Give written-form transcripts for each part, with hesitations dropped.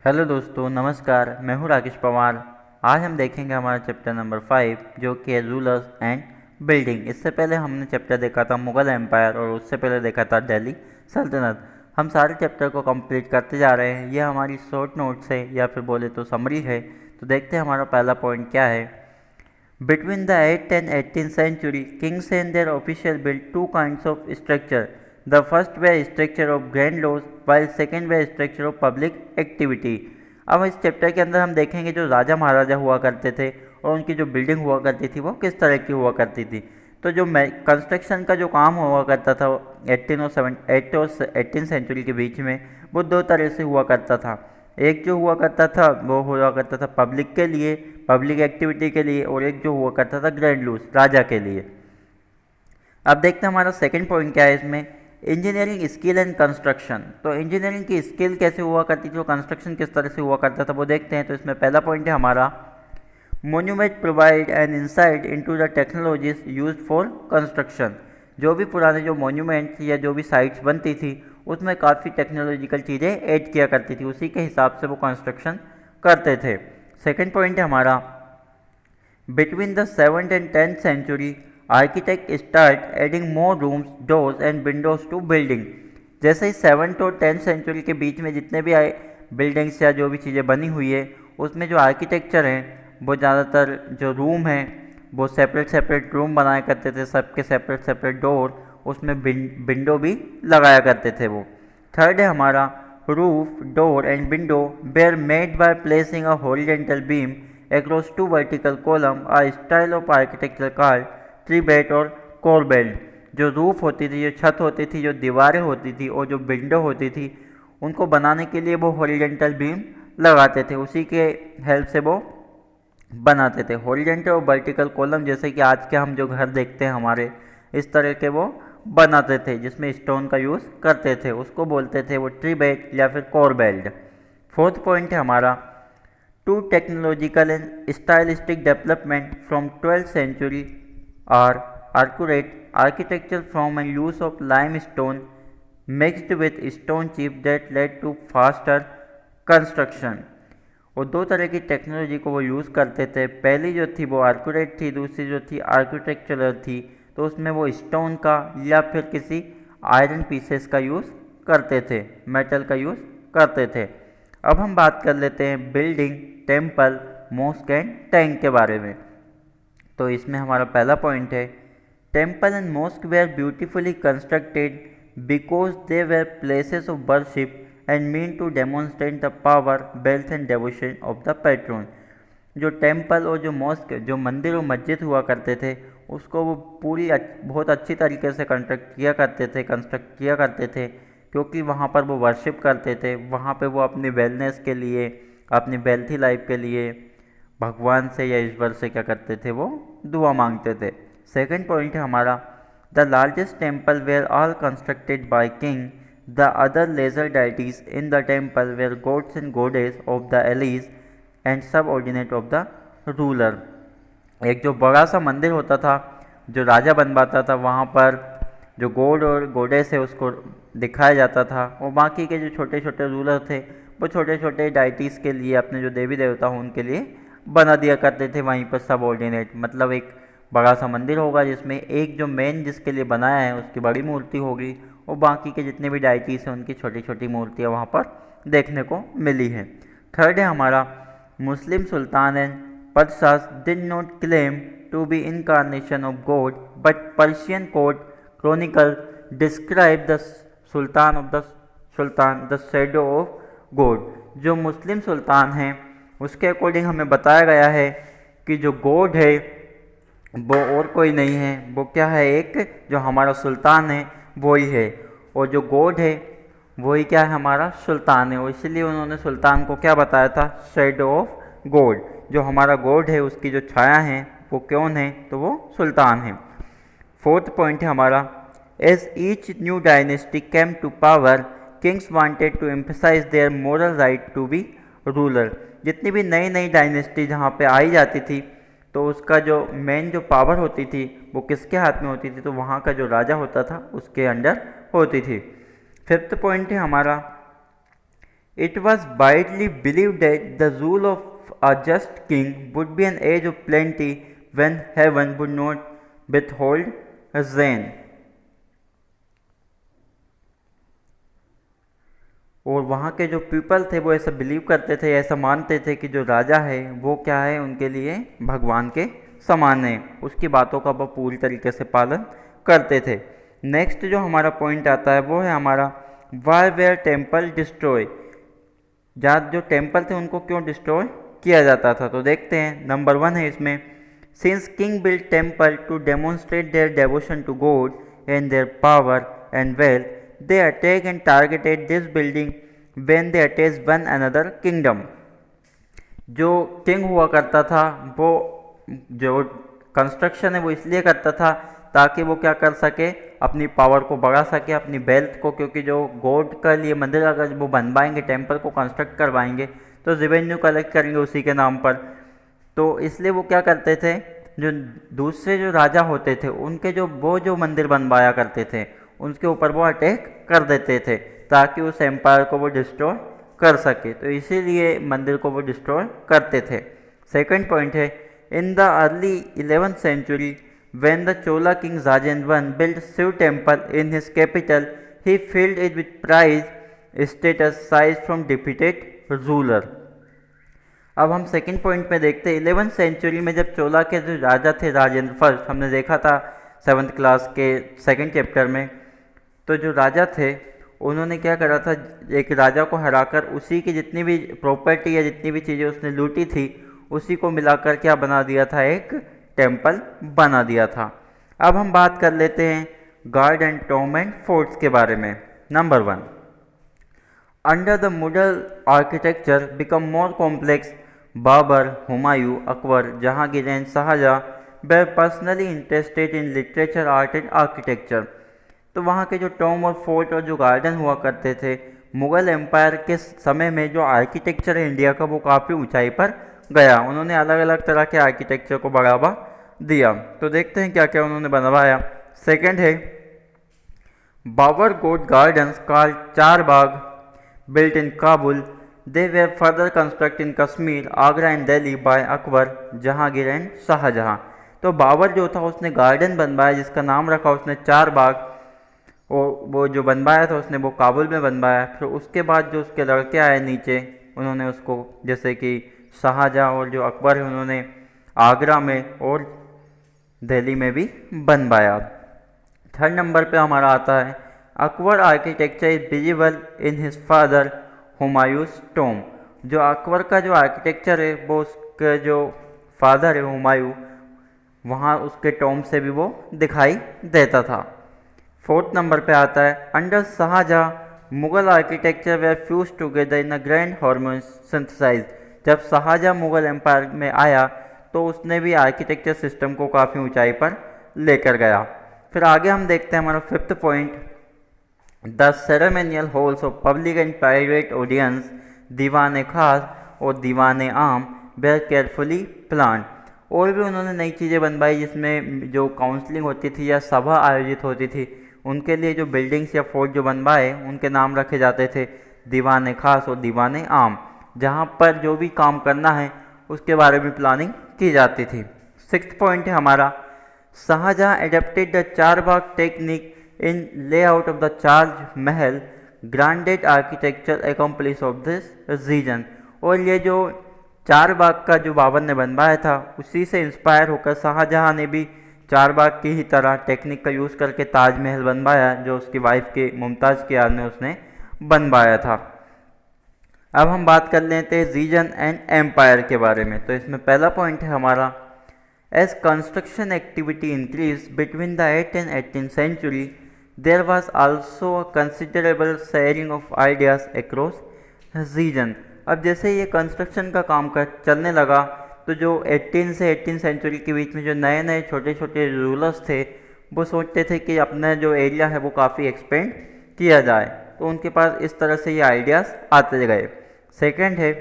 Hello दोस्तों, नमस्कार। मैं हूँ राकेश पवार। आज हम देखेंगे हमारा चैप्टर नंबर 5 जो कि है रूलर्स एंड बिल्डिंग। इससे पहले हमने चैप्टर देखा था मुग़ल एम्पायर और उससे पहले देखा था दिल्ली सल्तनत। हम सारे चैप्टर को कंप्लीट करते जा रहे हैं। यह हमारी शॉर्ट नोट्स है या फिर बोले तो समरी है। तो देखते हैं हमारा पहला पॉइंट क्या है। Between the 8th and 18th century, kings and their officials built two kinds of structure. The first were structure of grand laws, while second were structure of public activity. अब इस चैप्टर के अंदर हम देखेंगे जो राजा महाराजा हुआ करते थे और उनकी जो बिल्डिंग हुआ करती थी वो किस तरह की हुआ करती थी। तो जो कंस्ट्रक्शन का जो काम हुआ करता था 8 और 18 सेंचुरी के बीच में, वो दो तरह से हुआ करता था। एक जो हुआ करता था वो हुआ करता था पब्लिक के लिए, पब्लिक एक्टिविटी के लिए, और एक जो हुआ करता था ग्रैंड लूज, राजा के लिए। अब देखते हैं हमारा सेकंड पॉइंट क्या है इसमें, इंजीनियरिंग स्किल एंड कंस्ट्रक्शन। तो इंजीनियरिंग की स्किल कैसे हुआ करती थी और कंस्ट्रक्शन किस तरह से हुआ करता था वो देखते हैं। तो इसमें पहला पॉइंट है हमारा, monument provide an insight into the technologies used for construction. जो भी पुराने जो मोन्यूमेंट्स या जो भी साइट्स बनती थी उसमें काफ़ी टेक्नोलॉजिकल चीज़ें ऐड किया करती थी, उसी के हिसाब से वो कंस्ट्रक्शन करते थे। सेकंड पॉइंट है हमारा, between the 7th and 10th century architect start adding more rooms, doors and windows to building. जैसे ही 7th और 10th सेंचुरी के बीच में जितने भी बिल्डिंग्स या जो भी चीज़ें बनी हुई है उसमें जो आर्किटेक्चर हैं वो ज़्यादातर जो रूम हैं वो सेपरेट सेपरेट रूम बनाया करते थे, सबके सेपरेट सेपरेट डोर, उसमें विंडो भी लगाया करते थे वो। थर्ड है हमारा, roof, door and window were made by placing a horizontal beam across two vertical column, a style of architecture called ट्रीबेट और कोरबेल्ट। जो रूफ होती थी, जो छत होती थी, जो दीवारें होती थी और जो विंडो होती थी, उनको बनाने के लिए वो हॉरिजॉन्टल बीम लगाते थे, उसी के हेल्प से वो बनाते थे। हॉरिजॉन्टल और वर्टिकल कॉलम जैसे कि आज के हम जो घर देखते हैं हमारे, इस तरह के वो बनाते थे जिसमें स्टोन का यूज़ करते थे, उसको बोलते थे वो ट्रीबेट या फिर कोरबेल्ट। फोर्थ पॉइंट है हमारा, to technological and stylistic development from 12th century are accurate architecture from a use of limestone mixed with stone chip that led to faster construction। और दो तरह की टेक्नोलॉजी को वो यूज़ करते थे। पहली जो थी वो आर्कुरेट थी, दूसरी जो थी आर्किटेक्चरल थी। तो उसमें वो स्टोन का या फिर किसी आयरन पीसेस का यूज़ करते थे, मेटल का यूज़ करते थे। अब हम बात कर लेते हैं building, temple, mosque and tank के बारे में। तो इसमें हमारा पहला पॉइंट है, temple and mosque were beautifully constructed because they were places of worship and meant to demonstrate the power, wealth and devotion of the patron. जो टेम्पल और जो मॉस्क, जो मंदिर और मस्जिद हुआ करते थे, उसको वो बहुत अच्छी तरीके से कंस्ट्रक्ट किया करते थे क्योंकि वहाँ पर वो वर्शिप करते थे। वहाँ पे वो अपनी वेलनेस के लिए, अपनी वेल्थी लाइफ के लिए भगवान से या ईश्वर से क्या करते थे, वो दुआ मांगते थे। सेकंड पॉइंट है हमारा, the largest temple were all constructed by king, the other lesser deities in the temple were gods and goddess of the allies and subordinate of the ruler. एक जो बड़ा सा मंदिर होता था जो राजा बनवाता था, वहाँ पर जो गॉड और गॉडेस है उसको दिखाया जाता था, और बाकी के जो छोटे छोटे रूलर थे वो छोटे छोटे डाइटीज़ के लिए, अपने जो देवी देवता हों उनके लिए बना दिया करते थे वहीं पर सब ऑर्डिनेट। मतलब एक बड़ा सा मंदिर होगा जिसमें एक जो मेन जिसके लिए बनाया है उसकी बड़ी मूर्ति होगी, और बाकी के जितने भी डाइटीज़ हैं उनकी छोटी छोटी मूर्तियाँ वहाँ पर देखने को मिली है। थर्ड है हमारा, Muslim sultan and badshah did not claim to be incarnation of God, but Persian court chronicle describe the sultan the shadow of God. जो मुस्लिम सुल्तान हैं उसके अकॉर्डिंग हमें बताया गया है कि जो गॉड है वो और कोई नहीं है, वो क्या है, एक जो हमारा सुल्तान है वही है, और जो गॉड है वही क्या है, हमारा सुल्तान है। और इसलिए उन्होंने सुल्तान को क्या बताया था, शैडो ऑफ गॉड। जो हमारा गॉड है उसकी जो छाया है वो कौन है, तो वो सुल्तान है। फोर्थ पॉइंट है हमारा, as each new dynasty came to power, kings wanted to emphasise their moral right to be ruler. जितनी भी नई नई डायनेस्टी जहाँ पे आई जाती थी तो उसका जो मेन जो पावर होती थी वो किसके हाथ में होती थी, तो वहाँ का जो राजा होता था उसके अंडर होती थी। फिफ्थ पॉइंट है हमारा, It was widely believed that the rule of a just king would be an age of plenty when heaven would not withhold rain. और वहाँ के जो पीपल थे वो ऐसा बिलीव करते थे, ऐसा मानते थे कि जो राजा है वो क्या है, उनके लिए भगवान के समान है, उसकी बातों का वो पूरी तरीके से पालन करते थे। नेक्स्ट जो हमारा पॉइंट आता है वो है हमारा वाई वेयर टेम्पल डिस्ट्रॉय, जहाँ जो टेम्पल थे उनको क्यों डिस्ट्रॉय किया जाता था। तो देखते हैं, नंबर 1 है इसमें, since king build temple to demonstrate their devotion to god and their power and wealth, they attack and targeted this building when they attacked one another kingdom। जो किंग हुआ करता था वो जो कंस्ट्रक्शन है वो इसलिए करता था ताकि वो क्या कर सके, अपनी पावर को बढ़ा सके, अपनी वेल्थ को, क्योंकि जो गॉड के लिए मंदिर अगर वो बनवाएंगे, टेम्पल को कंस्ट्रक्ट करवाएंगे तो रेवेन्यू कलेक्ट करेंगे उसी के नाम पर। तो इसलिए वो क्या करते थे, जो दूसरे जो राजा होते थे उनके जो मंदिर बनवाया करते थे उनके ऊपर वो अटैक कर देते थे ताकि उस एम्पायर को वो डिस्ट्रॉय कर सके। तो इसीलिए मंदिर को वो डिस्ट्रॉय करते थे। सेकंड पॉइंट है, in the early 11th century when the Chola king Rajendra I build Shiva temple in his capital, he filled it with prize statues seize from defeated ruler. अब हम सेकंड पॉइंट में देखते हैं, 11th सेंचुरी में जब चोला के जो राजा थे राजेंद्र फर्स्ट, हमने देखा था 7th क्लास के सेकंड चैप्टर में, तो जो राजा थे उन्होंने क्या करा था, एक राजा को हराकर उसी की जितनी भी प्रॉपर्टी या जितनी भी चीज़ें उसने लूटी थी उसी को मिलाकर क्या बना दिया था, एक टेम्पल बना दिया था। अब हम बात कर लेते हैं guard and tomb and forts के बारे में। Number 1, under the Mughal architecture become more complex, Babur, Humayun, Akbar, Jahangir and Shahjahan were personally interested in literature, art and architecture. तो वहाँ के जो टॉम और फोर्ट और जो गार्डन हुआ करते थे, मुग़ल एम्पायर के समय में जो आर्किटेक्चर है इंडिया का वो काफ़ी ऊंचाई पर गया। उन्होंने अलग अलग तरह के आर्किटेक्चर को बढ़ावा दिया। तो देखते हैं क्या क्या उन्होंने बनवाया। सेकंड है, बाबर गोट gardens called charbagh built in Kabul, they were further construct in Kashmir, Agra and Delhi by Akbar, Jahangir and Shahjahan. तो बाबर जो था उसने गार्डन बनवाया जिसका नाम रखा उसने चार बाग, और वो जो बनवाया था उसने वो काबुल में बनवाया। फिर उसके बाद जो उसके लड़के आए नीचे उन्होंने उसको, जैसे कि शाहजहां और जो अकबर है, उन्होंने आगरा में और दिल्ली में भी बनवाया। थर्ड नंबर पे हमारा आता है, Akbar architecture is visible in his father Humayun's Tom. जो अकबर का जो आर्किटेक्चर है वो उसके जो फादर है हुमायूं, वहाँ उसके टॉम से भी वो दिखाई देता था। फोर्थ नंबर पे आता है, under Shahjahan Mughal architecture were fuse together in a grand harmonious synthesize. जब शाहजहां मुगल एम्पायर में आया तो उसने भी आर्किटेक्चर सिस्टम को काफ़ी ऊंचाई पर लेकर गया। फिर आगे हम देखते हैं हमारा fifth point, the ceremonial halls of public and private audience, Diwan Khas और दीवान आम वेर केयरफुली प्लान। और भी उन्होंने नई चीज़ें बनवाई जिसमें जो काउंसलिंग होती थी या सभा आयोजित होती थी उनके लिए जो बिल्डिंग्स या फोर्ट जो बनवाए उनके नाम रखे जाते थे दीवान खास और दीवान आम, जहाँ पर जो भी काम करना है उसके बारे में प्लानिंग की जाती थी। सिक्स्थ पॉइंट है हमारा, Shahjahan adapted the charbagh technique in layout of the charge Mahal, grounded architecture accomplish of this region. और ये जो चारबाग का जो बाबर ने बनवाया था उसी से इंस्पायर होकर शाहजहां ने भी चारबाग की ही तरह टेक्निक का यूज़ करके ताजमहल बनवाया, जो उसकी वाइफ के मुमताज़ की याद में उसने बनवाया था। अब हम बात कर लेते हैं रीजन एंड एम्पायर के बारे में। तो इसमें पहला पॉइंट है हमारा, as construction activity increase between the 8th and 18th century, there was also a considerable sharing of ideas across region. अब जैसे ये कंस्ट्रक्शन का काम चलने लगा तो जो 18 से 18 सेंचुरी के बीच में जो नए नए छोटे छोटे रूलर्स थे वो सोचते थे कि अपना जो एरिया है वो काफ़ी एक्सपेंड किया जाए, तो उनके पास इस तरह से ये आइडियाज़ आते गए। सेकंड है,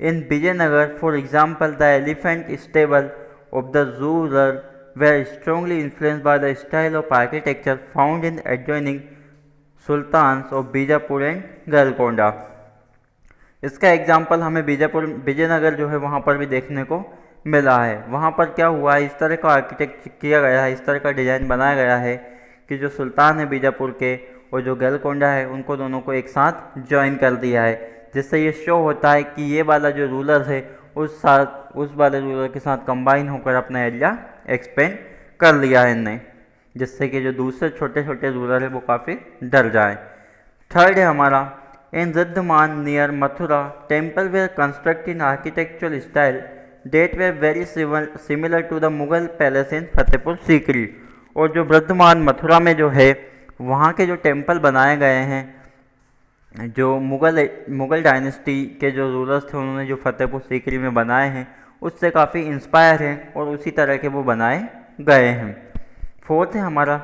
in Vijayanagar for example the elephant stable of the ruler were strongly influenced by the style of architecture found in adjoining sultans of Bijapur and Golconda. इसका एग्जाम्पल हमें विजयनगर जो है वहाँ पर भी देखने को मिला है। वहाँ पर क्या हुआ है, इस तरह का आर्किटेक्ट किया गया है, इस तरह का डिज़ाइन बनाया गया है कि जो सुल्तान है बीजापुर के और जो गोलकोंडा है उनको दोनों को एक साथ ज्वाइन कर दिया है, जिससे ये शो होता है कि ये वाला जो रूलर है उस वाले रूलर के साथ कंबाइन होकर अपना एरिया एक्सपेंड कर लिया है इनने, जिससे कि जो दूसरे छोटे छोटे रूलर है वो काफ़ी डर जाए। थर्ड है हमारा, in Riddhaman near Mathura temple were construct in architectural style that were very similar to the Mughal palace in Fatehpur Sikri. और जो वर्धमान मथुरा में जो है वहाँ के जो टेम्पल बनाए गए हैं, जो मुगल डायनेस्टी के जो रूलर्स थे उन्होंने जो फतेहपुर सीकरी में बनाए हैं उससे काफ़ी इंस्पायर हैं और उसी तरह के वो बनाए गए हैं। फोर्थ है हमारा,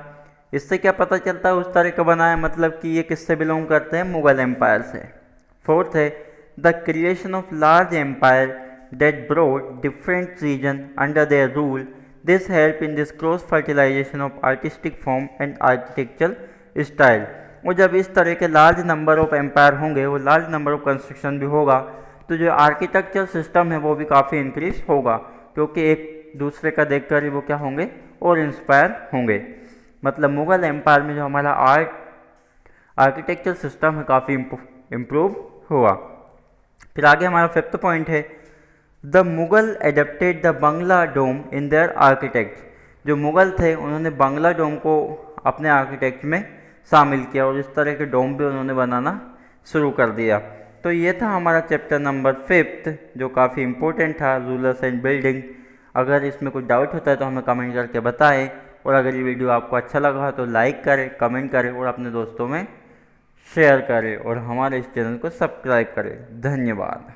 इससे क्या पता चलता है उस तरह का बनाया, मतलब कि ये किससे बिलोंग करते हैं, मुगल एम्पायर से। फोर्थ है, the creation of large empire that brought different region under their rule. This help in this cross fertilization of artistic form and architectural style. और जब इस तरह के लार्ज नंबर ऑफ एम्पायर होंगे, वो लार्ज नंबर ऑफ कंस्ट्रक्शन भी होगा, तो जो आर्किटेक्चरल सिस्टम है वो भी काफ़ी इंक्रीज होगा, क्योंकि एक दूसरे का देखकर ही वो क्या होंगे और इंस्पायर होंगे। मतलब मुगल एम्पायर में जो हमारा आर्किटेक्चरल सिस्टम है काफ़ी इम्प्रूव हुआ। फिर आगे हमारा फिफ्थ पॉइंट है, the Mughal adapted the Bangla dome in their architect. जो मुगल थे उन्होंने बंगला डोम को अपने आर्किटेक्ट में शामिल किया और इस तरह के डोम भी उन्होंने बनाना शुरू कर दिया। तो ये था हमारा चैप्टर नंबर 5 जो काफ़ी इम्पोर्टेंट था, रूलर्स एंड बिल्डिंग। अगर इसमें कुछ डाउट होता है तो हमें कमेंट करके बताएं, और अगर ये वीडियो आपको अच्छा लगा तो लाइक करें, कमेंट करें और अपने दोस्तों में शेयर करें और हमारे इस चैनल को सब्सक्राइब करें। धन्यवाद।